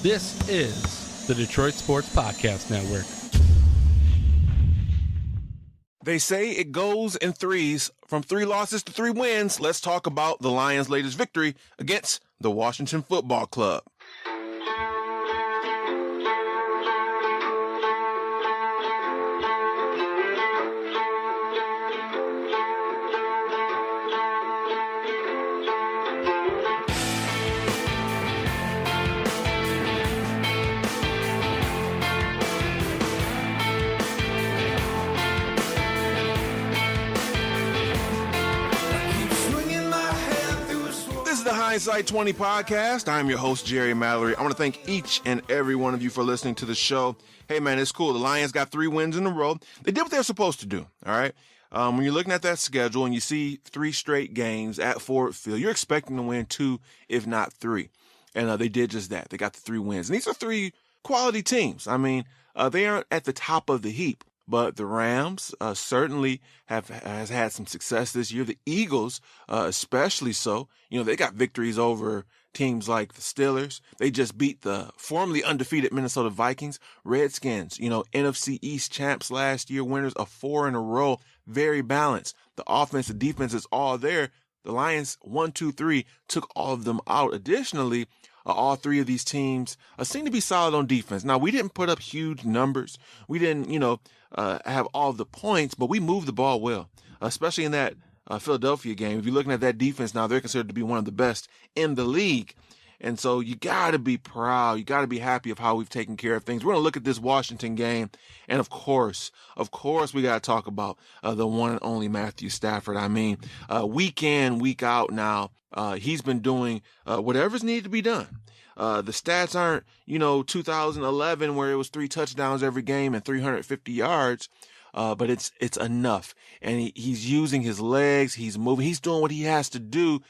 This is the Detroit Sports Podcast Network. They say it goes in threes. From 3 losses to 3 wins, let's talk about the Lions' latest victory against the Washington Football Club. The Hindsight 20 podcast. I'm your host, Jerry Mallory. I want to thank each and every one of you for listening to the show. Hey, man, it's cool. The Lions got 3 wins in a row. They did what they're supposed to do, all right? When you're looking at that schedule and you see 3 straight games at Ford Field, you're expecting to win 2, if not 3. And they did just that. They got the 3 wins. And these are 3 quality teams. I mean, they aren't at the top of the heap. But the Rams certainly has had some success this year. The Eagles, especially so. You know, they got victories over teams like the Steelers. They just beat the formerly undefeated Minnesota Vikings. Redskins, you know, NFC East champs last year, winners of 4 in a row. Very balanced. The offense, the defense is all there. The Lions, 1, 2, 3, took all of them out. Additionally, all 3 of these teams seem to be solid on defense. Now, we didn't put up huge numbers. We didn't, have all the points, but we moved the ball well, especially in that Philadelphia game. If you're looking at that defense now, they're considered to be one of the best in the league. And so you got to be proud. You got to be happy of how we've taken care of things. We're going to look at this Washington game. And of course, we got to talk about the one and only Matthew Stafford. I mean, week in, week out now, he's been doing whatever's needed to be done. The stats aren't, 2011 where it was 3 touchdowns every game and 350 yards. But it's enough. And he's using his legs. He's moving. He's doing what he has to do.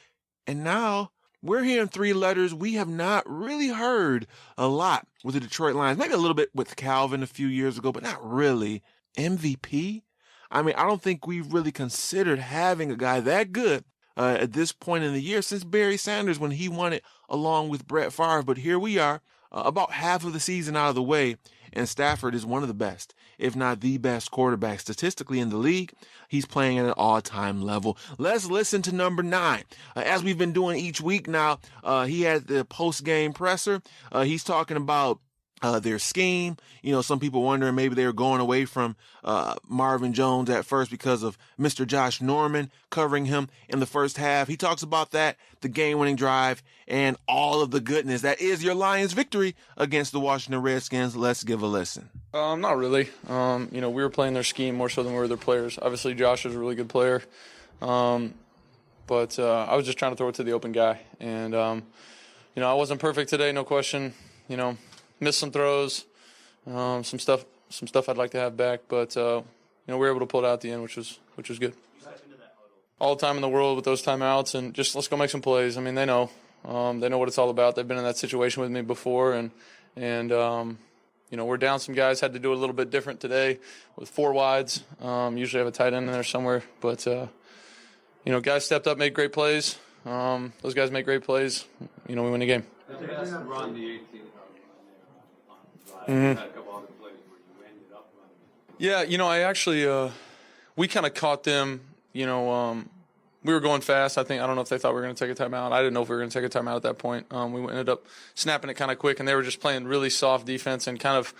And now we're hearing 3 letters we have not really heard a lot with the Detroit Lions. Maybe a little bit with Calvin a few years ago, but not really. MVP? I mean, I don't think we've really considered having a guy that good at this point in the year since Barry Sanders when he won it along with Brett Favre. But here we are, about half of the season out of the way, and Stafford is one of the best, if not the best quarterback statistically in the league. He's playing at an all-time level. Let's listen to number 9. As we've been doing each week now, he had the post-game presser. He's talking about their scheme. Some people wondering maybe they were going away from Marvin Jones at first because of Mr. Josh Norman covering him in the first half. He talks about that, the game-winning drive, and all of the goodness that is your Lions' victory against the Washington Redskins. Let's give a listen. Not really. We were playing their scheme more so than we were their players. Obviously, Josh is a really good player, but I was just trying to throw it to the open guy. And, I wasn't perfect today, no question. Missed some throws, some stuff I'd like to have back, but we were able to pull it out at the end, which was good. All the time in the world with those timeouts, and just let's go make some plays. I mean, they know what it's all about. They've been in that situation with me before, and we're down some guys. Had to do it a little bit different today with 4 wides. Usually have a tight end in there somewhere, but guys stepped up, made great plays. Those guys make great plays. We win the game. Yeah, I actually, we kind of caught them, we were going fast. I don't know if they thought we were going to take a timeout. I didn't know if we were going to take a timeout at that point. We ended up snapping it kind of quick, and they were just playing really soft defense and kind of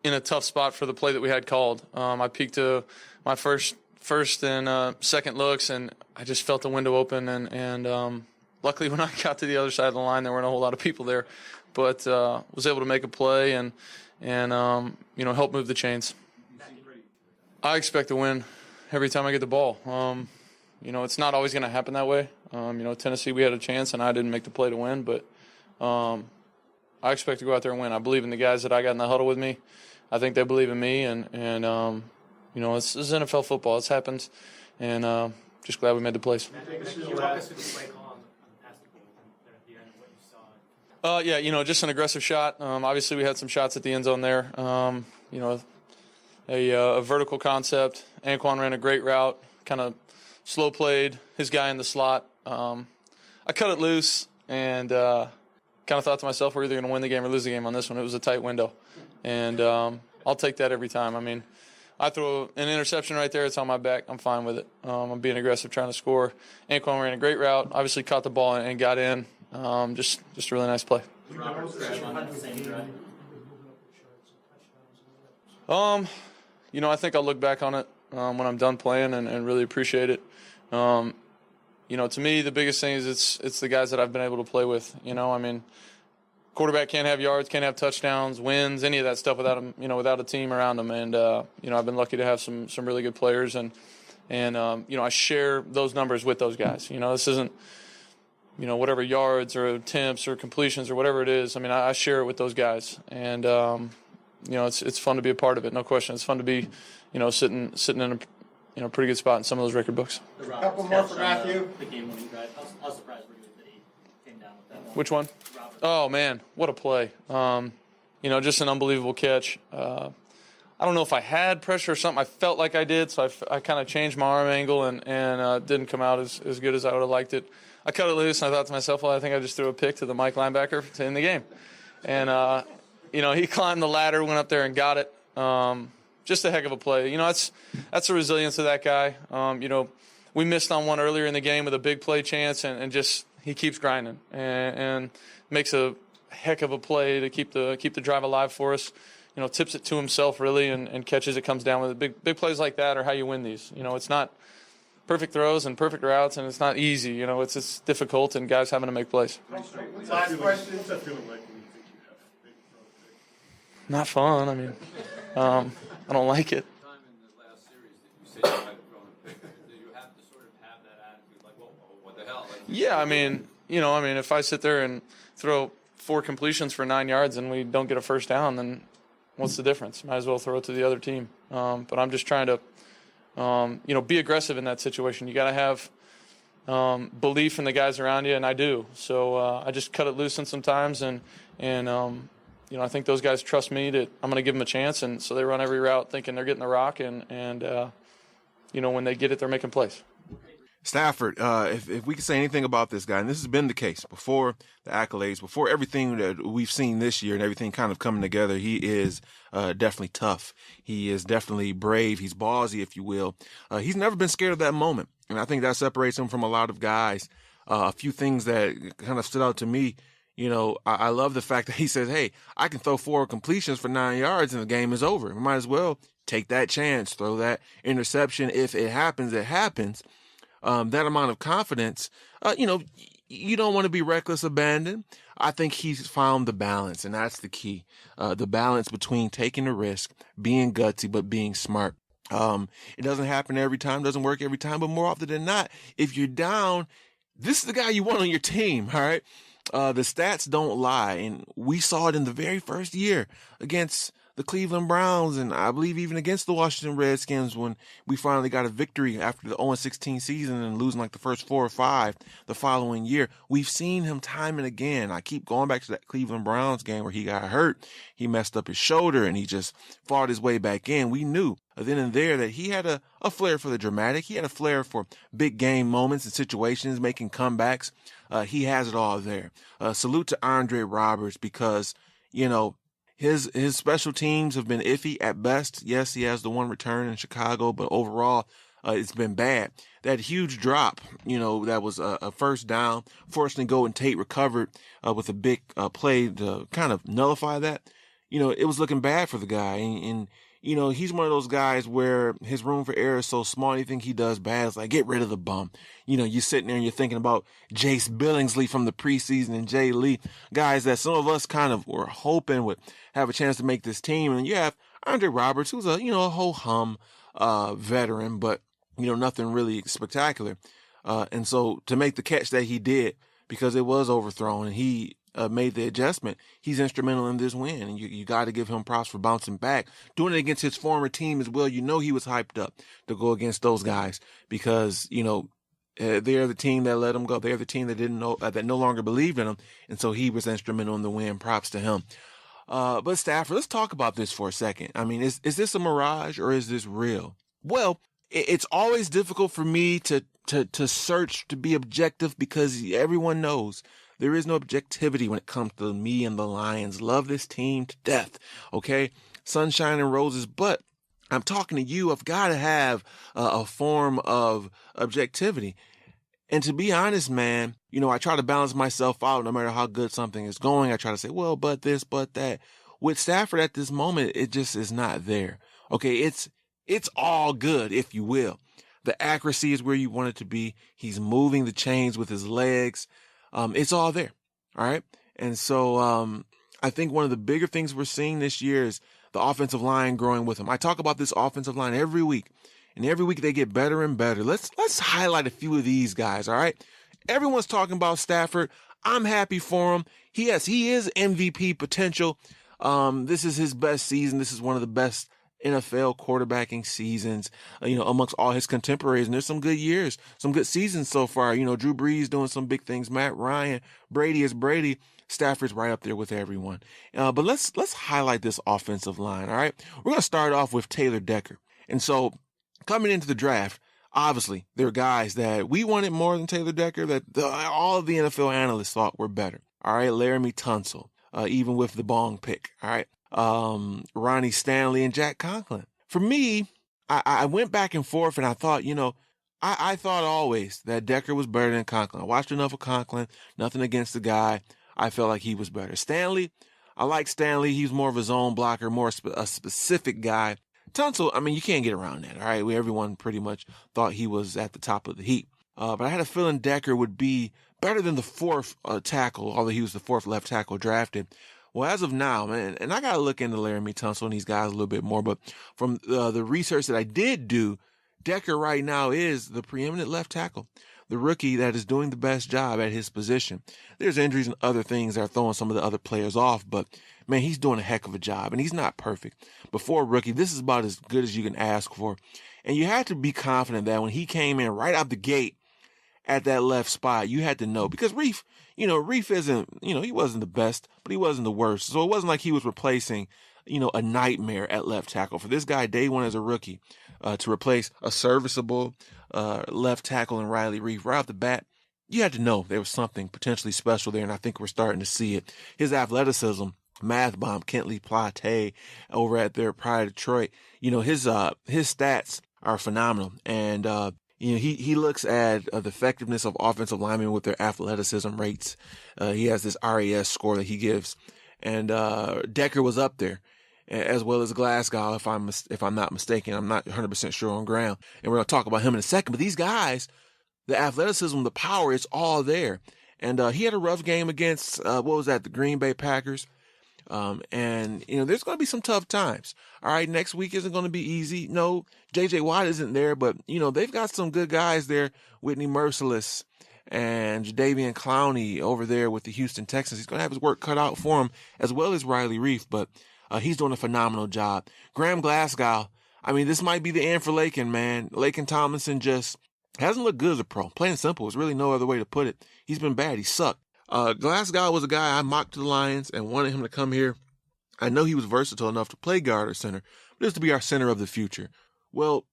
in a tough spot for the play that we had called. I peeked to my first and second looks, and I just felt the window open, and luckily when I got to the other side of the line, there weren't a whole lot of people there, but was able to make a play and help move the chains. I expect to win every time I get the ball. It's not always going to happen that way. Tennessee, we had a chance, and I didn't make the play to win, but I expect to go out there and win. I believe in the guys that I got in the huddle with me. I think they believe in me, and this is NFL football. It's happened, and just glad we made the plays. Just an aggressive shot. Obviously, we had some shots at the end zone there. A vertical concept. Anquan ran a great route, kind of slow played his guy in the slot. I cut it loose, and kind of thought to myself, we're either going to win the game or lose the game on this one. It was a tight window, and I'll take that every time. I mean, I throw an interception right there. It's on my back. I'm fine with it. I'm being aggressive, trying to score. Anquan ran a great route. Obviously caught the ball and got in. Just a really nice play. I think I'll look back on it when I'm done playing and really appreciate it. To me, the biggest thing is it's the guys that I've been able to play with. Quarterback can't have yards, can't have touchdowns, wins, any of that stuff without them, without a team around them. And I've been lucky to have some really good players, and I share those numbers with those guys. This isn't whatever yards or attempts or completions or whatever it is. I mean, I share it with those guys, and it's fun to be a part of it, no question. It's fun to be sitting in a pretty good spot in some of those record books. A couple more for Matthew. The game-winning drive. How surprised were you that he came down with that one? Which one? Oh, man, what a play. Just an unbelievable catch. I don't know if I had pressure or something. I felt like I did, so I kind of changed my arm angle and didn't come out as good as I would have liked it. I cut it loose, and I thought to myself, well, I think I just threw a pick to the Mike linebacker to end the game. And, he climbed the ladder, went up there and got it. Just a heck of a play. That's the resilience of that guy. We missed on one earlier in the game with a big play chance, and just he keeps grinding and makes a heck of a play to keep the drive alive for us. Tips it to himself really and catches it, comes down with it. Big plays like that are how you win these. It's not perfect throws and perfect routes, and it's not easy. It's difficult, and guys having to make plays. Last question. Not fun. I mean, I don't like it. Time in the last series that you said you might have thrown a pick. Did you have to sort of have that attitude, like, whoa, what the hell? Yeah, I mean, if I sit there and throw 4 completions for 9 yards and we don't get a first down, then what's the difference? Might as well throw it to the other team. But I'm just trying to, be aggressive in that situation. You got to have belief in the guys around you, and I do. So I just cut it loose sometimes, and I think those guys trust me that I'm going to give them a chance, and so they run every route thinking they're getting the rock, and when they get it, they're making plays. Stafford, if we can say anything about this guy, and this has been the case before the accolades, before everything that we've seen this year and everything kind of coming together, he is definitely tough. He is definitely brave. He's ballsy, if you will. He's never been scared of that moment, and I think that separates him from a lot of guys. A few things that kind of stood out to me. I love the fact that he says, hey, I can throw 4 completions for 9 yards and the game is over. We might as well take that chance, throw that interception. If it happens, it happens. That amount of confidence, you don't want to be reckless, abandon. I think he's found the balance, and that's the key. The balance between taking a risk, being gutsy, but being smart. It doesn't happen every time, doesn't work every time, but more often than not, if you're down, this is the guy you want on your team, all right? The stats don't lie, and we saw it in the very first year against the Cleveland Browns, and I believe even against the Washington Redskins when we finally got a victory after the 0-16 season and losing like the first 4 or 5 the following year. We've seen him time and again. I keep going back to that Cleveland Browns game where he got hurt. He messed up his shoulder, and he just fought his way back in. We knew then and there that he had a flair for the dramatic. He had a flair for big game moments and situations, making comebacks. He has it all there. Salute to Andre Roberts because, his special teams have been iffy at best. Yes, he has the one return in Chicago, but overall, it's been bad. That huge drop, that was a first down. Fortunately, Golden Tate recovered with a big play to kind of nullify that. It was looking bad for the guy. And he's one of those guys where his room for error is so small, anything he does bad is like, get rid of the bum. You're sitting there and you're thinking about Jace Billingsley from the preseason and Jay Lee, guys that some of us kind of were hoping would have a chance to make this team. And you have Andre Roberts, who's a ho-hum veteran, but, nothing really spectacular. And so to make the catch that he did, because it was overthrown and he made the adjustment, he's instrumental in this win. And you got to give him props for bouncing back, doing it against his former team as well. He was hyped up to go against those guys because, they're the team that let him go. They're the team that didn't know, that no longer believed in him. And so he was instrumental in the win. Props to him. But Stafford, let's talk about this for a second. I mean, is this a mirage or is this real? Well, it's always difficult for me to search to be objective because everyone knows There is no objectivity when it comes to me and the Lions. Love this team to death, okay? Sunshine and roses, but I'm talking to you. I've got to have a form of objectivity. And to be honest, man, I try to balance myself out no matter how good something is going. I try to say, well, but this, but that. With Stafford at this moment, it just is not there. Okay, it's all good, if you will. The accuracy is where you want it to be. He's moving the chains with his legs. It's all there. All right. And so I think one of the bigger things we're seeing this year is the offensive line growing with him. I talk about this offensive line every week, and every week they get better and better. Let's highlight a few of these guys. All right. Everyone's talking about Stafford. I'm happy for him. He is MVP potential. This is his best season. This is one of the best NFL quarterbacking seasons, amongst all his contemporaries. And there's some good years, some good seasons so far. Drew Brees doing some big things. Matt Ryan, Brady is Brady. Stafford's right up there with everyone. But let's highlight this offensive line. All right. We're going to start off with Taylor Decker. And so coming into the draft, obviously there are guys that we wanted more than Taylor Decker that all of the NFL analysts thought were better. All right. Laramie Tunsil, even with the bong pick. All right. Ronnie Stanley and Jack Conklin. For me, I went back and forth and I thought, I thought always that Decker was better than Conklin. I watched enough of Conklin, nothing against the guy. I felt like he was better. Stanley, I like Stanley. He's more of a zone blocker, more a specific guy. Tunsil, you can't get around that. All right. Everyone pretty much thought he was at the top of the heap. But I had a feeling Decker would be better than the fourth tackle, although he was the fourth left tackle drafted. Well, as of now, man, and I got to look into Laramie Tunsil and these guys a little bit more, but from the research that I did do, Decker right now is the preeminent left tackle, the rookie that is doing the best job at his position. There's injuries and other things that are throwing some of the other players off, but man, he's doing a heck of a job, and he's not perfect. But for a rookie, this is about as good as you can ask for. And you have to be confident that when he came in right out the gate at that left spot, you had to know, because Reef isn't, he wasn't the best, but he wasn't the worst. So it wasn't like he was replacing, a nightmare at left tackle. For this guy, day one as a rookie, to replace a serviceable left tackle in Riley Reef right off the bat, you had to know there was something potentially special there, and I think we're starting to see it. His athleticism, math bomb, Kentley Plate over at their Pride Detroit, his stats are phenomenal. And, he looks at the effectiveness of offensive linemen with their athleticism rates. He has this RAS score that he gives. And Decker was up there, as well as Glasgow, if I'm not mistaken. I'm not 100% sure on ground. And we're going to talk about him in a second. But these guys, the athleticism, the power, it's all there. And he had a rough game against, the Green Bay Packers. And there's going to be some tough times. All right. Next week isn't going to be easy. No, JJ Watt isn't there, but they've got some good guys there. Whitney Merciless and Jadeveon Clowney over there with the Houston Texans. He's going to have his work cut out for him, as well as Riley Reef, but he's doing a phenomenal job. Graham Glasgow. This might be the end for Lakin, man. Lakin Tomlinson just hasn't looked good as a pro. Plain and simple. There's really no other way to put it. He's been bad. He sucked. Glasgow was a guy I mocked to the Lions and wanted him to come here. I know he was versatile enough to play guard or center, but just to be our center of the future. Well,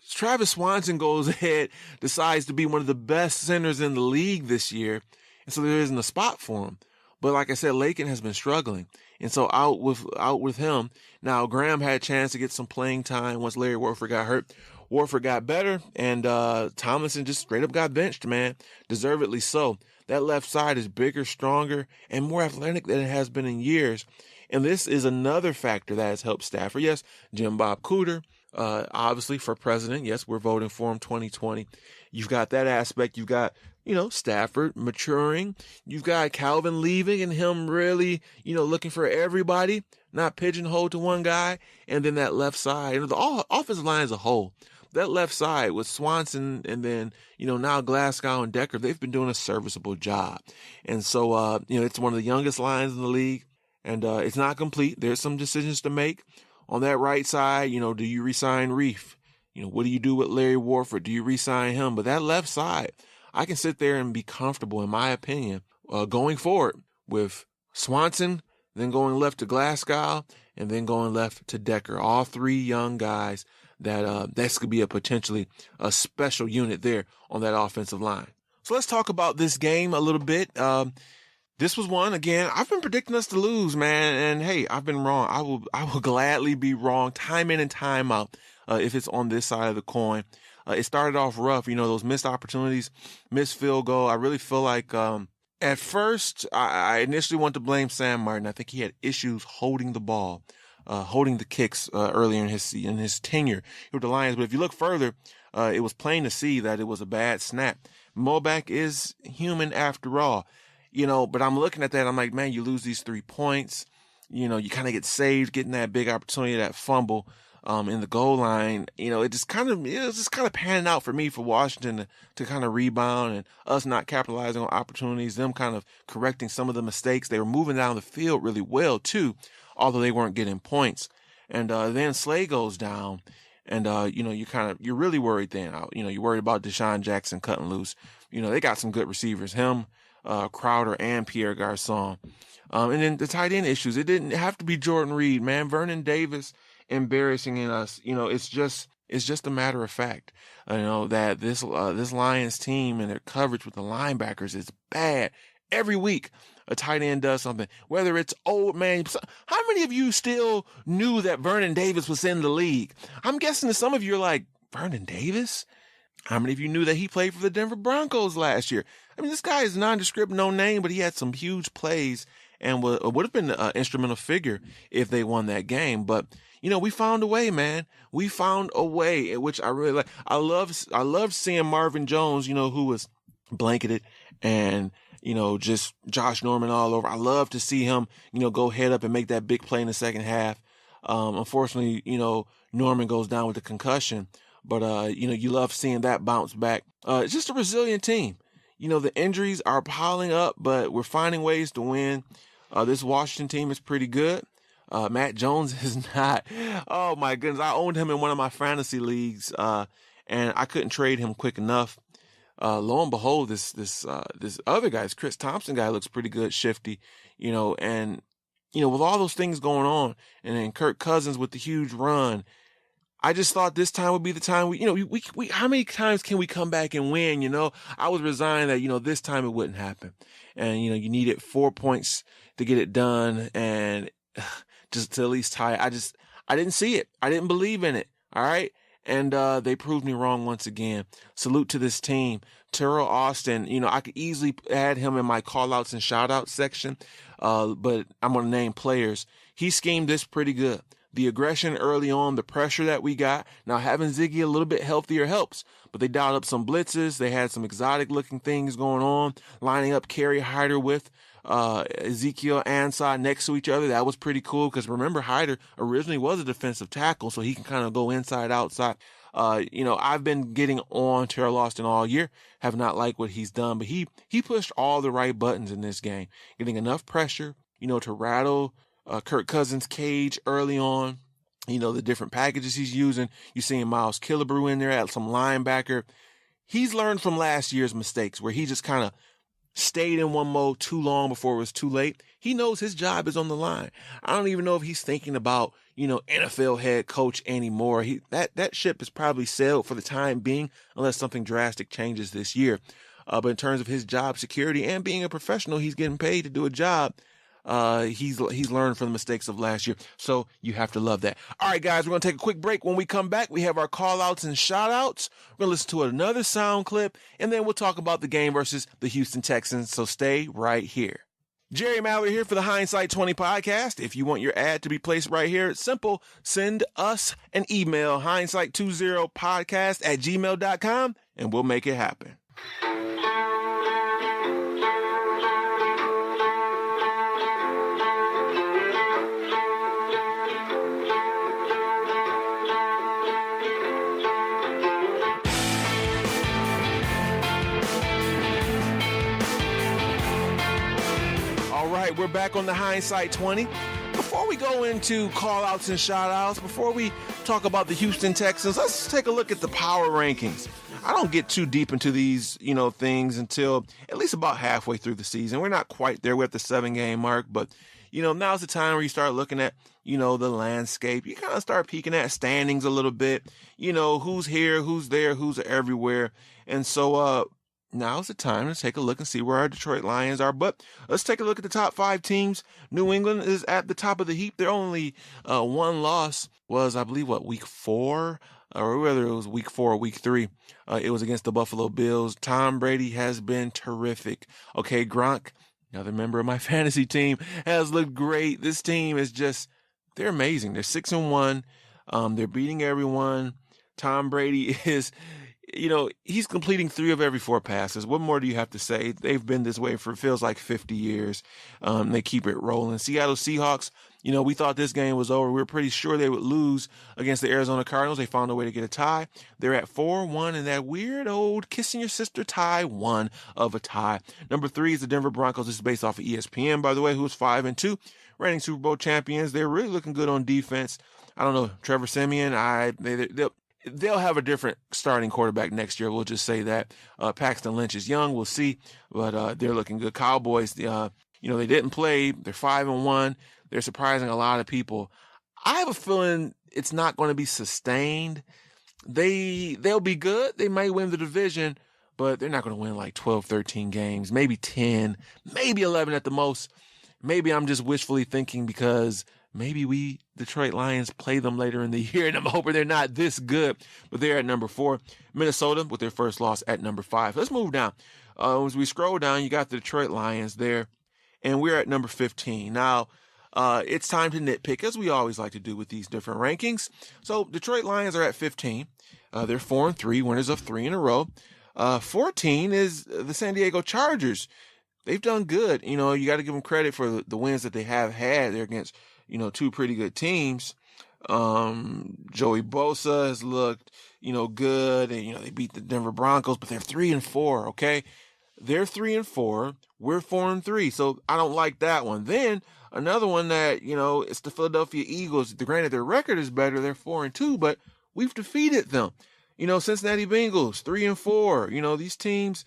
Travis Swanson goes ahead, decides to be one of the best centers in the league this year, and so there isn't a spot for him. But like I said, Lakin has been struggling, and so out with him. Now, Graham had a chance to get some playing time once Larry Warford got hurt. Warford got better, and Tomlinson just straight up got benched, man. Deservedly so. That left side is bigger, stronger, and more athletic than it has been in years. And this is another factor that has helped Stafford. Yes, Jim Bob Cooter, obviously for president. Yes, we're voting for him 2020. You've got that aspect. You've got, Stafford maturing. You've got Calvin leaving and him really, looking for everybody, not pigeonholed to one guy. And then that left side, the offensive line as a whole. That left side with Swanson and then, now Glasgow and Decker, they've been doing a serviceable job. And so, it's one of the youngest lines in the league, and it's not complete. There's some decisions to make. On that right side, do you re-sign Reef? What do you do with Larry Warford? Do you re-sign him? But that left side, I can sit there and be comfortable, in my opinion, going forward with Swanson, then going left to Glasgow, and then going left to Decker. All three young guys that could be potentially a special unit there on that offensive line. So let's talk about this game a little bit. this was one, again, I've been predicting us to lose, man. And hey, I've been wrong. I will gladly be wrong time in and time out if it's on this side of the coin. It started off rough, those missed opportunities, missed field goal. I really feel like at first I initially wanted to blame Sam Martin. I think he had issues holding the ball, holding the kicks earlier in his tenure with the Lions. But if you look further, it was plain to see that it was a bad snap. Moback is human after all. But I'm looking at that. I'm like, man, you lose these 3 points. You kind of get saved, getting that big opportunity, that fumble in the goal line. It was just kind of panning out for me for Washington to kind of rebound and us not capitalizing on opportunities, them kind of correcting some of the mistakes. They were moving down the field really well too, although they weren't getting points. And then Slay goes down, and you're really worried then. You're worried about Deshaun Jackson cutting loose. They got some good receivers. Him, Crowder, and Pierre Garçon. And then the tight end issues. It didn't have to be Jordan Reed, man. Vernon Davis embarrassing in us. It's just a matter of fact. That this Lions team and their coverage with the linebackers is bad. Every week a tight end does something. Whether it's old man. How many of you still knew that Vernon Davis was in the league? I'm guessing that some of you are like, Vernon Davis? How many of you knew that he played for the Denver Broncos last year? I mean, this guy is nondescript, no name, but he had some huge plays and would have been an instrumental figure if they won that game. But, we found a way, man. We found a way, which I really like. I love seeing Marvin Jones, who was blanketed and, just Josh Norman all over. I love to see him, go head up and make that big play in the second half. Unfortunately, Norman goes down with a concussion. But, you love seeing that bounce back. It's just a resilient team. The injuries are piling up, but we're finding ways to win. This Washington team is pretty good. Matt Jones is not. Oh, my goodness. I owned him in one of my fantasy leagues, and I couldn't trade him quick enough. Lo and behold, this other guy, this Chris Thompson guy, looks pretty good, shifty, and, with all those things going on, and then Kirk Cousins with the huge run, I just thought this time would be the time we how many times can we come back and win? I was resigned that, this time it wouldn't happen. And, you needed 4 points to get it done and just to at least tie it. I didn't see it. I didn't believe in it. All right. And, they proved me wrong once again. Salute to this team. Terrell Austin, I could easily add him in my call outs and shout out section. But I'm going to name players. He schemed this pretty good. The aggression early on, the pressure that we got. Now, having Ziggy a little bit healthier helps, but they dialed up some blitzes. They had some exotic-looking things going on, lining up Kerry Hyder with Ezekiel Ansah next to each other. That was pretty cool because, remember, Hyder originally was a defensive tackle, so he can kind of go inside, outside. I've been getting on Terrell Austin all year, have not liked what he's done, but he pushed all the right buttons in this game, getting enough pressure, to rattle Kirk Cousins' cage early on, the different packages he's using. You're seeing Miles Killebrew in there at some linebacker. He's learned from last year's mistakes where he just kind of stayed in one mode too long before it was too late. He knows his job is on the line. I don't even know if he's thinking about, NFL head coach anymore. That ship is probably sailed for the time being unless something drastic changes this year. But in terms of his job security and being a professional, he's getting paid to do a job. He's learned from the mistakes of last year. So you have to love that. All right, guys, we're going to take a quick break. When we come back, we have our call outs and shout outs. We're going to listen to another sound clip, and then we'll talk about the game versus the Houston Texans. So stay right here. Jerry Mallory here for the Hindsight 20 podcast. If you want your ad to be placed right here, it's simple. Send us an email, hindsight20podcast@gmail.com, and we'll make it happen. We're back on the Hindsight 20. Before we go into call-outs and shout-outs, before we talk about the Houston Texans, let's take a look at the power rankings. I don't get too deep into these, things until at least about halfway through the season. We're not quite there. We're at the 7-game mark, but, now's the time where you start looking at, the landscape. You kind of start peeking at standings a little bit, who's here, who's there, who's everywhere. And so, now's the time to take a look and see where our Detroit Lions are. But let's take a look at the top 5 teams. New England is at the top of the heap. Their only one loss was, I believe, week 4? Or whether it was week 4 or week 3. It was against the Buffalo Bills. Tom Brady has been terrific. Okay, Gronk, another member of my fantasy team, has looked great. This team is they're amazing. They're 6-1. They're beating everyone. Tom Brady is, he's completing 3 of every 4 passes. What more do you have to say? They've been this way for, feels like 50 years. They keep it rolling. Seattle Seahawks, we thought this game was over. We were pretty sure they would lose against the Arizona Cardinals. They found a way to get a tie. They're at 4-1 in that weird old kissing your sister tie, 1 of a tie. Number 3 is the Denver Broncos. This is based off of ESPN, by the way, who's 5-2, reigning Super Bowl champions. They're really looking good on defense. I don't know, Trevor Siemian, they'll have a different starting quarterback next year. We'll just say that. Paxton Lynch is young. We'll see. But they're looking good. Cowboys, they didn't play. They're 5-1. They're surprising a lot of people. I have a feeling it's not going to be sustained. They'll be good. They may win the division, but they're not going to win like 12, 13 games, maybe 10, maybe 11 at the most. Maybe I'm just wishfully thinking because maybe we Detroit Lions play them later in the year, and I'm hoping they're not this good. But they're at number 4. Minnesota with their first loss at number 5. Let's move down. As we scroll down, you got the Detroit Lions there, and we're at number 15. Now, it's time to nitpick, as we always like to do with these different rankings. So Detroit Lions are at 15. They're 4-3, winners of 3 in a row. 14 is the San Diego Chargers. They've done good. You got to give them credit for the wins that they have had. They're against 2 pretty good teams. Joey Bosa has looked, good, and they beat the Denver Broncos, but they're 3-4. Okay, they're 3-4. We're 4-3. So I don't like that one. Then another one that it's the Philadelphia Eagles. Granted, their record is better. They're 4-2, but we've defeated them. Cincinnati Bengals 3-4. These teams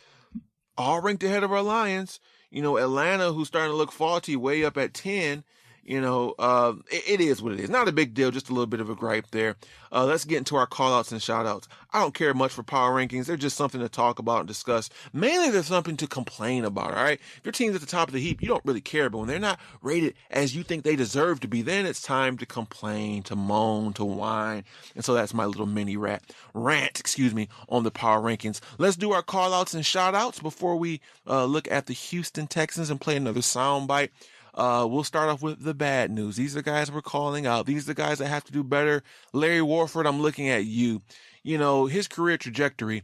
all ranked ahead of our Lions. Atlanta, who's starting to look faulty, way up at 10. It is what it is. Not a big deal, just a little bit of a gripe there. Let's get into our call-outs and shout-outs. I don't care much for power rankings. They're just something to talk about and discuss. Mainly, there's something to complain about, all right? If your team's at the top of the heap, you don't really care. But when they're not rated as you think they deserve to be, then it's time to complain, to moan, to whine. And so that's my little mini rant, on the power rankings. Let's do our call-outs and shout-outs before we look at the Houston Texans and play another soundbite. We'll start off with the bad news. These are the guys we're calling out. These are the guys that have to do better. Larry Warford, I'm looking at you. His career trajectory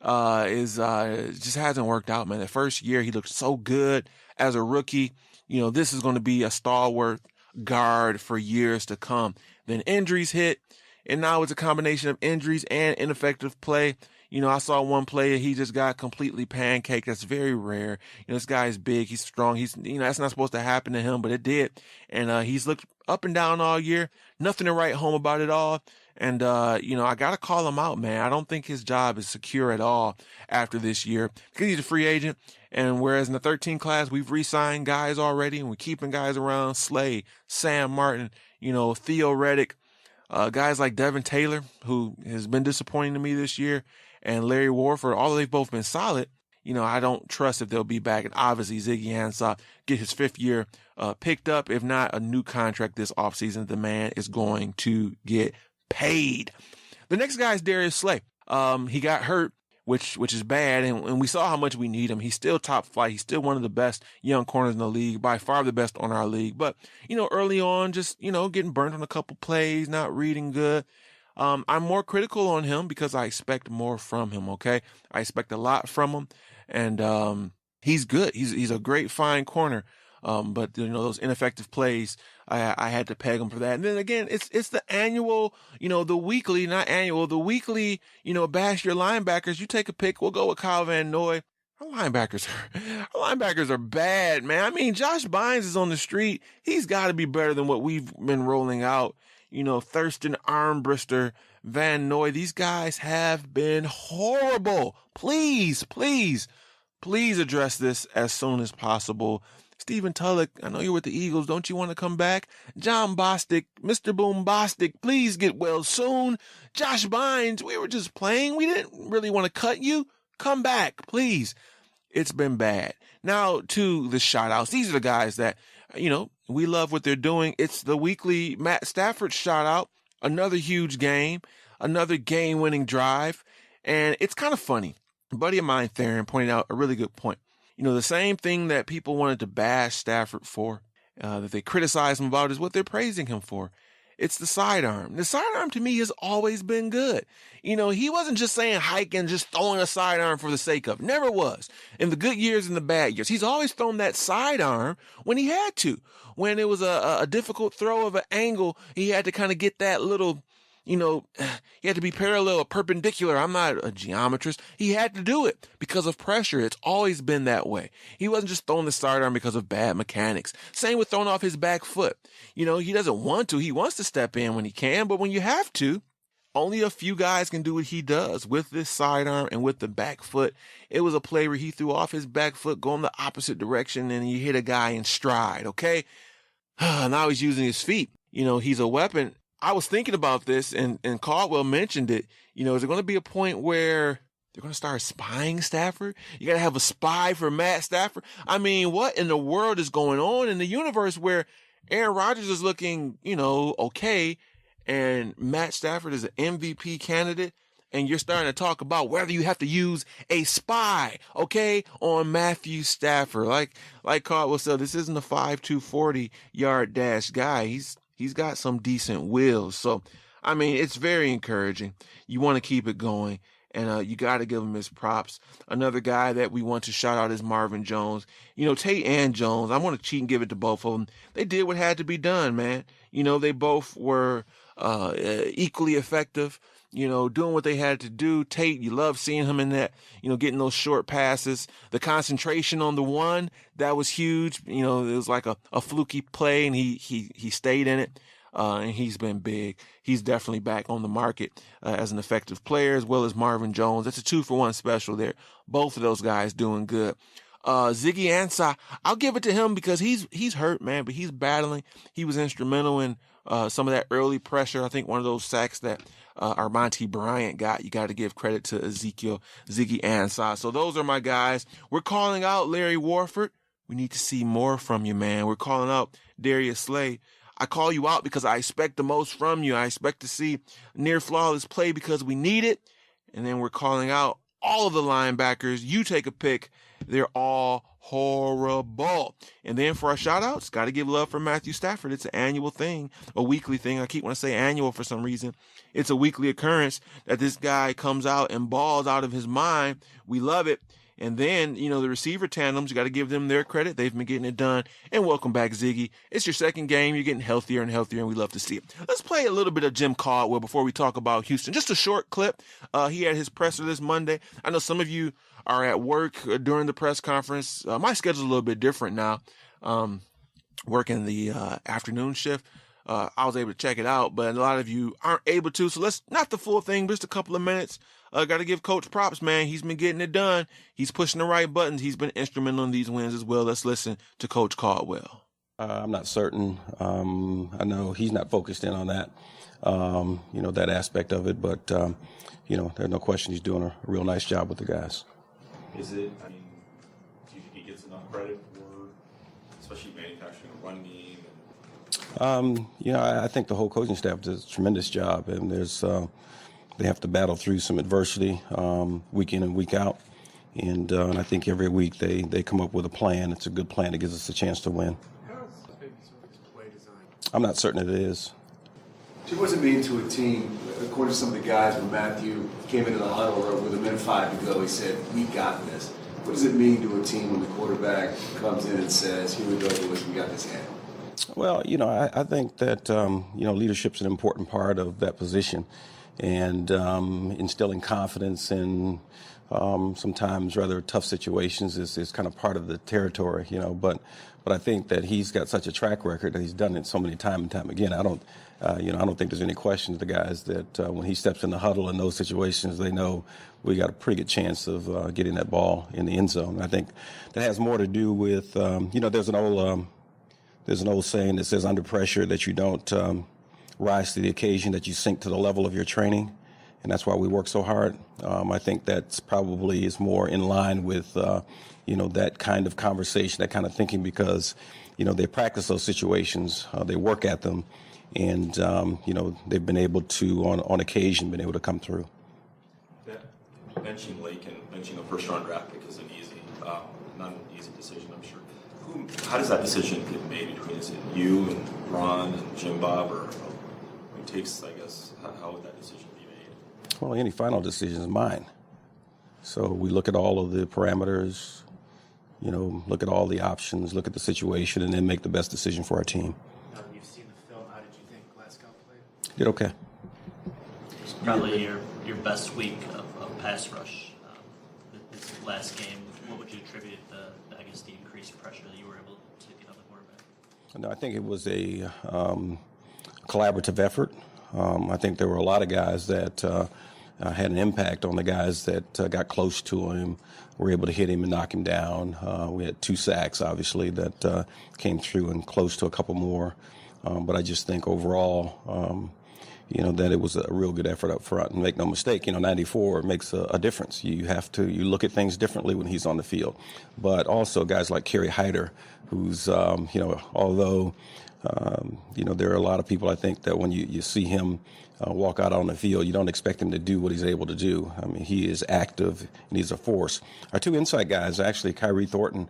is just hasn't worked out, man. The first year he looked so good as a rookie. This is going to be a stalwart guard for years to come. Then injuries hit, and now it's a combination of injuries and ineffective play. I saw one play, he just got completely pancaked. That's very rare. This guy is big. He's strong. That's not supposed to happen to him, but it did. And he's looked up and down all year. Nothing to write home about at all. And, I got to call him out, man. I don't think his job is secure at all after this year because he's a free agent. And whereas in the 13 class, we've re-signed guys already and we're keeping guys around, Slay, Sam Martin, Theo Reddick, guys like Devin Taylor, who has been disappointing to me this year, and Larry Warford, although they've both been solid, I don't trust if they'll be back. And obviously, Ziggy Ansah get his 5th year picked up. If not, a new contract this offseason. The man is going to get paid. The next guy is Darius Slay. He got hurt, which is bad, and we saw how much we need him. He's still top flight. He's still one of the best young corners in the league, by far the best on our league. But, early on, just, getting burnt on a couple plays, not reading good. I'm more critical on him because I expect more from him, okay? I expect a lot from him, and he's good. He's a great, fine corner. But those ineffective plays, I had to peg him for that. And then again, it's the annual, the weekly bash your linebackers. You take a pick. We'll go with Kyle Van Noy. Our linebackers are bad, man. I mean, Josh Bynes is on the street. He's got to be better than what we've been rolling out. Thurston Armbrister, Van Noy, these guys have been horrible. Please address this as soon as possible. Stephen Tulloch, I know you're with the Eagles. Don't you want to come back? John Bostic, Mr. Boom Bostic, please get well soon. Josh Bynes, we were just playing. We didn't really want to cut you. Come back, please. It's been bad. Now to the shout-outs. These are the guys that, we love what they're doing. It's the weekly Matt Stafford shout-out. Another huge game. Another game-winning drive. And it's kind of funny. A buddy of mine, Theron, pointed out a really good point. The same thing that people wanted to bash Stafford for, that they criticize him about, is what they're praising him for. It's the sidearm. The sidearm to me has always been good. He wasn't just saying hike and just throwing a sidearm for the sake of it. Never was. In the good years and the bad years, he's always thrown that sidearm when he had to. When it was a difficult throw of an angle, he had to kind of get that little, he had to be parallel or perpendicular. I'm not a geometrist. He had to do it because of pressure. It's always been that way. He wasn't just throwing the sidearm because of bad mechanics. Same with throwing off his back foot. He doesn't want to. He wants to step in when he can, but when you have to, only a few guys can do what he does with this sidearm and with the back foot. It was a play where he threw off his back foot, going the opposite direction, and he hit a guy in stride, okay? Now he's using his feet. He's a weapon. I was thinking about this, and Caldwell mentioned it. Is there going to be a point where they're going to start spying Stafford? You got to have a spy for Matt Stafford? I mean, what in the world is going on in the universe where Aaron Rodgers is looking, okay, and Matt Stafford is an MVP candidate, and you're starting to talk about whether you have to use a spy, okay, on Matthew Stafford. Like Caldwell said, this isn't a 5'2", 40-yard dash guy. He's got some decent wheels. So, I mean, it's very encouraging. You want to keep it going, and you got to give him his props. Another guy that we want to shout out is Marvin Jones. Tate and Jones, I want to cheat and give it to both of them. They did what had to be done, man. They both were equally effective, doing what they had to do. Tate, you love seeing him in that, getting those short passes. The concentration on the one, that was huge. It was like a fluky play, and he stayed in it, and he's been big. He's definitely back on the market as an effective player, as well as Marvin Jones. That's a 2-for-1 special there. Both of those guys doing good. Ziggy Ansah, I'll give it to him because he's hurt, man, but he's battling. He was instrumental in some of that early pressure. I think one of those sacks that Armonte Bryant got, you got to give credit to Ziggy Ansah. So those are my guys. We're calling out Larry Warford. We need to see more from you, man. We're calling out Darius Slay. I call you out because I expect the most from you. I expect to see near flawless play because we need it. And then we're calling out all of the linebackers. You take a pick. They're all horrible. And then for our shout outs, got to give love for Matthew Stafford. It's an annual thing, a weekly thing. I keep wanting to say annual for some reason. It's a weekly occurrence that this guy comes out and balls out of his mind. We love it. And then, the receiver tandems, you got to give them their credit. They've been getting it done. And welcome back, Ziggy. It's your second game. You're getting healthier and healthier, and we love to see it. Let's play a little bit of Jim Caldwell before we talk about Houston. Just a short clip. He had his presser this Monday. I know some of you are at work during the press conference. My schedule's a little bit different now. Working the afternoon shift. I was able to check it out, but a lot of you aren't able to. So let's, not the full thing, but just a couple of minutes. Got to give Coach props, man. He's been getting it done. He's pushing the right buttons. He's been instrumental in these wins as well. Let's listen to Coach Caldwell. I'm not certain. I know he's not focused in on that, that aspect of it. But, there's no question he's doing a real nice job with the guys. Is it, do you think he gets enough credit for, especially manufacturing a run game? I think the whole coaching staff does a tremendous job, and they have to battle through some adversity week in and week out. And I think every week they come up with a plan. It's a good plan that gives us a chance to win. How is maybe some of his play design? I'm not certain it is. What does it mean to a team, according to some of the guys, when Matthew came into the huddle with a minute 5 to go, he said, "We got this." What does it mean to a team when the quarterback comes in and says, "Here we go, boys, we got this handled"? Well, I think that, leadership's an important part of that position, and instilling confidence in sometimes rather tough situations is kind of part of the territory, but I think that he's got such a track record that he's done it so many time and time again. I don't think there's any question to the guys that when he steps in the huddle in those situations, they know we got a pretty good chance of getting that ball in the end zone. I think that has more to do with, there's an old saying that says under pressure that you don't rise to the occasion, that you sink to the level of your training. and that's why we work so hard. I think that's probably is more in line with, that kind of conversation, that kind of thinking, because, they practice those situations, they work at them, and, they've been able to, on occasion, been able to come through. Yeah. Benching Lake and benching a first-round draft pick is not an easy decision, I'm sure. How does that decision get made between, is it you and Ron and Jim Bob, or who takes, I guess, how would that decision be made? Well, any final decision is mine. So we look at all of the parameters, look at all the options, look at the situation, and then make the best decision for our team. Now that you've seen the film, how did you think Glasgow played? Did okay. Probably your best week of pass rush this last game. What would you attribute the increased pressure that you were able to get on the quarterback? No, I think it was a collaborative effort. I think there were a lot of guys that had an impact on the guys that got close to him, were able to hit him and knock him down. We had 2 sacks, obviously, that came through, and close to a couple more. But I just think overall, that it was a real good effort up front. And make no mistake, 94 makes a difference. You look at things differently when he's on the field. But also guys like Kerry Hyder, who's, although, there are a lot of people, I think, that when you see him walk out on the field, you don't expect him to do what he's able to do. I mean, he is active and he's a force. Our 2 inside guys, actually, Kyrie Thornton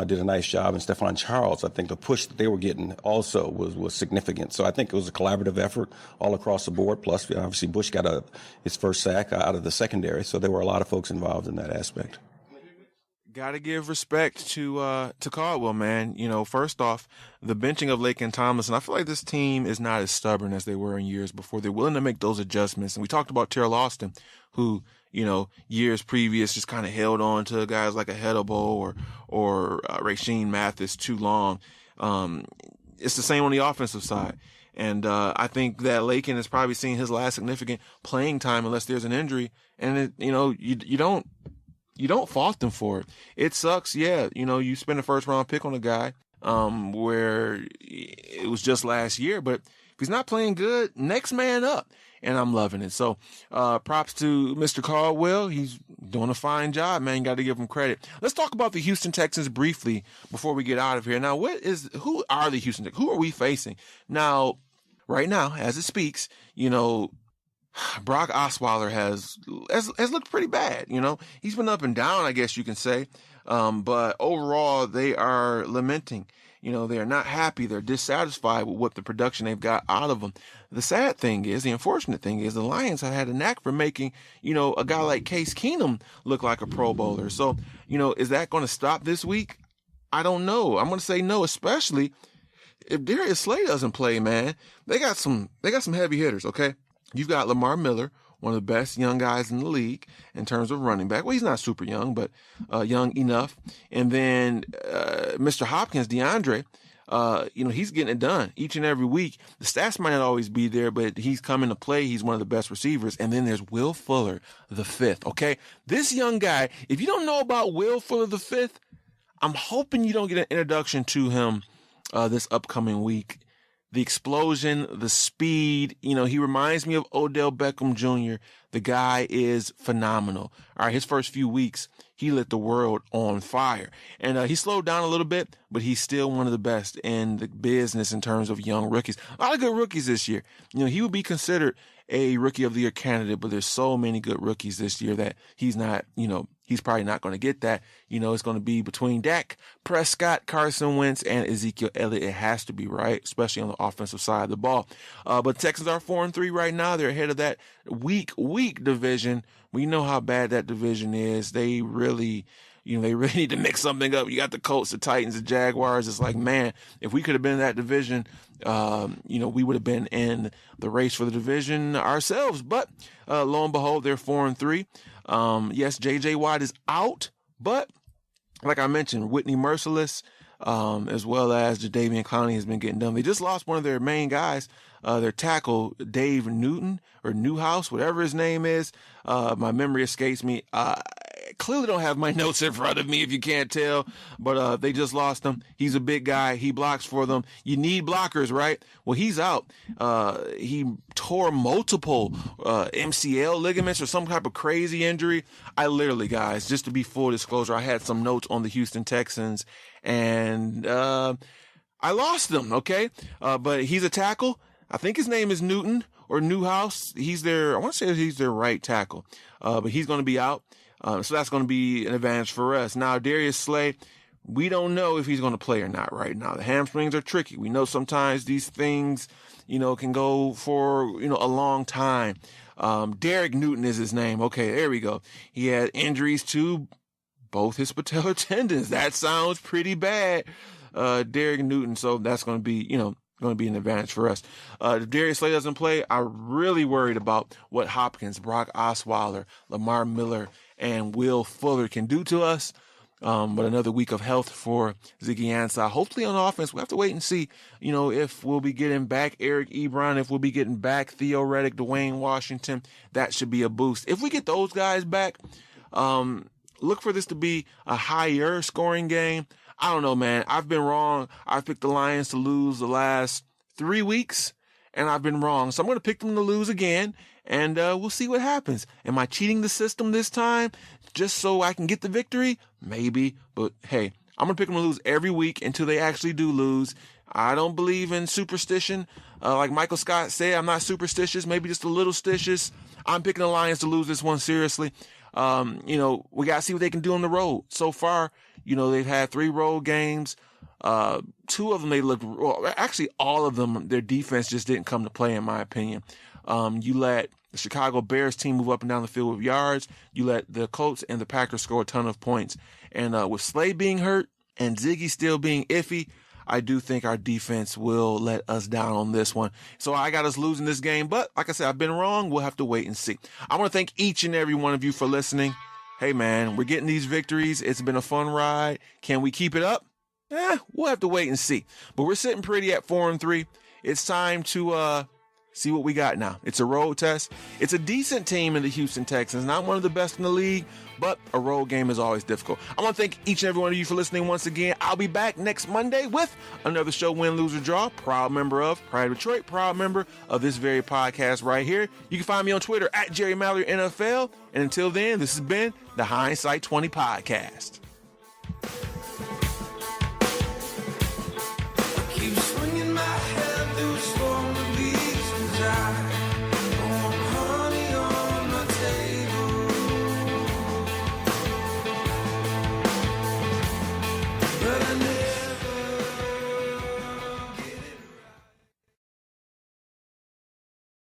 did a nice job, and Stephon Charles, I think the push that they were getting also was significant. So I think it was a collaborative effort all across the board. Plus, obviously, Bush got his first sack out of the secondary. So there were a lot of folks involved in that aspect. Got to give respect to Caldwell, man. First off, the benching of Lake and Tomlinson, I feel like this team is not as stubborn as they were in years before. They're willing to make those adjustments. And we talked about Terrell Austin, who, years previous just kind of held on to guys like a Hedabo or Rasheem Mathis too long. It's the same on the offensive side. And I think that Lakin has probably seen his last significant playing time unless there's an injury. And, you don't fault them for it. It sucks, yeah. You spend a first-round pick on a guy where it was just last year, but if he's not playing good, next man up. And I'm loving it. So props to Mr. Caldwell. He's doing a fine job, man. You got to give him credit. Let's talk about the Houston Texans briefly before we get out of here. Now, who are the Houston Texans? Who are we facing? Now, right now, as it speaks, Brock Osweiler has looked pretty bad. He's been up and down, I guess you can say. But overall, they are lamenting. They are not happy. They're dissatisfied with what the production they've got out of them. The unfortunate thing is the Lions have had a knack for making, a guy like Case Keenum look like a Pro Bowler. So, is that going to stop this week? I don't know. I'm going to say no, especially if Darius Slay doesn't play, man. They got some heavy hitters, okay? You've got Lamar Miller, one of the best young guys in the league in terms of running back. Well, he's not super young, but young enough. And then Mr. Hopkins, DeAndre, he's getting it done each and every week. The stats might not always be there, but he's coming to play. He's one of the best receivers. And then there's Will Fuller, the 5th, okay? This young guy, if you don't know about Will Fuller, the 5th, I'm hoping you don't get an introduction to him this upcoming week. The explosion, the speed, he reminds me of Odell Beckham Jr. The guy is phenomenal. All right, his first few weeks, he lit the world on fire. And he slowed down a little bit, but he's still one of the best in the business in terms of young rookies. A lot of good rookies this year. He would be considered a Rookie of the Year candidate, but there's so many good rookies this year that he's not, he's probably not going to get that. It's going to be between Dak Prescott, Carson Wentz, and Ezekiel Elliott. It has to be, right? Especially on the offensive side of the ball. But Texans are 4-3 right now. They're ahead of that weak division. We know how bad that division is. They really need to mix something up. You got the Colts, the Titans, the Jaguars. It's like, man, if we could have been in that division, we would have been in the race for the division ourselves. But lo and behold, they're 4-3. Yes, J.J. Watt is out, but like I mentioned, Whitney Merciless, as well as Jadeveon Clowney has been getting done. They just lost one of their main guys, their tackle, Dave Newton or Newhouse, whatever his name is. My memory escapes me. clearly don't have my notes in front of me if you can't tell, but they just lost him. He's a big guy. He blocks for them. You need blockers, right? Well, he's out. He tore multiple MCL ligaments or some type of crazy injury. I literally, guys, just to be full disclosure, I had some notes on the Houston Texans, and I lost them, okay? But he's a tackle. I think his name is Newton or Newhouse. I want to say he's their right tackle, but he's going to be out. So that's going to be an advantage for us. Now, Darius Slay, we don't know if he's going to play or not right now. The hamstrings are tricky. We know sometimes these things, can go for, a long time. Derek Newton is his name. Okay, there we go. He had injuries to both his patellar tendons. That sounds pretty bad. Derek Newton. So that's going to be, going to be an advantage for us. If Darius Slay doesn't play, I'm really worried about what Hopkins, Brock Osweiler, Lamar Miller, and Will Fuller can do to us. But another week of health for Ziggy Ansah. Hopefully on offense, we have to wait and see, if we'll be getting back Eric Ebron, if we'll be getting back Theo Reddick, Dwayne Washington. That should be a boost. If we get those guys back, look for this to be a higher scoring game. I don't know, man. I've been wrong. I've picked the Lions to lose the last 3 weeks, and I've been wrong. So I'm going to pick them to lose again, and we'll see what happens. Am I cheating the system this time just so I can get the victory? Maybe. But, hey, I'm going to pick them to lose every week until they actually do lose. I don't believe in superstition. Like Michael Scott said, I'm not superstitious, maybe just a little stitious. I'm picking the Lions to lose this one seriously. We got to see what they can do on the road. So far, they've had 3 road games. 2 of them, they looked, actually all of them, their defense just didn't come to play, in my opinion. You let the Chicago Bears team move up and down the field with yards. You let the Colts and the Packers score a ton of points. And with Slay being hurt and Ziggy still being iffy, I do think our defense will let us down on this one. So I got us losing this game. But like I said, I've been wrong. We'll have to wait and see. I want to thank each and every one of you for listening. Hey, man, we're getting these victories. It's been a fun ride. Can we keep it up? We'll have to wait and see. But we're sitting pretty at 4-3. It's time to see what we got now. It's a road test. It's a decent team in the Houston Texans. Not one of the best in the league, but a road game is always difficult. I want to thank each and every one of you for listening once again. I'll be back next Monday with another show, Win, Lose, or Draw. Proud member of Pride of Detroit. Proud member of this very podcast right here. You can find me on Twitter at Jerry Mallory NFL. And until then, this has been the Hindsight 20 Podcast.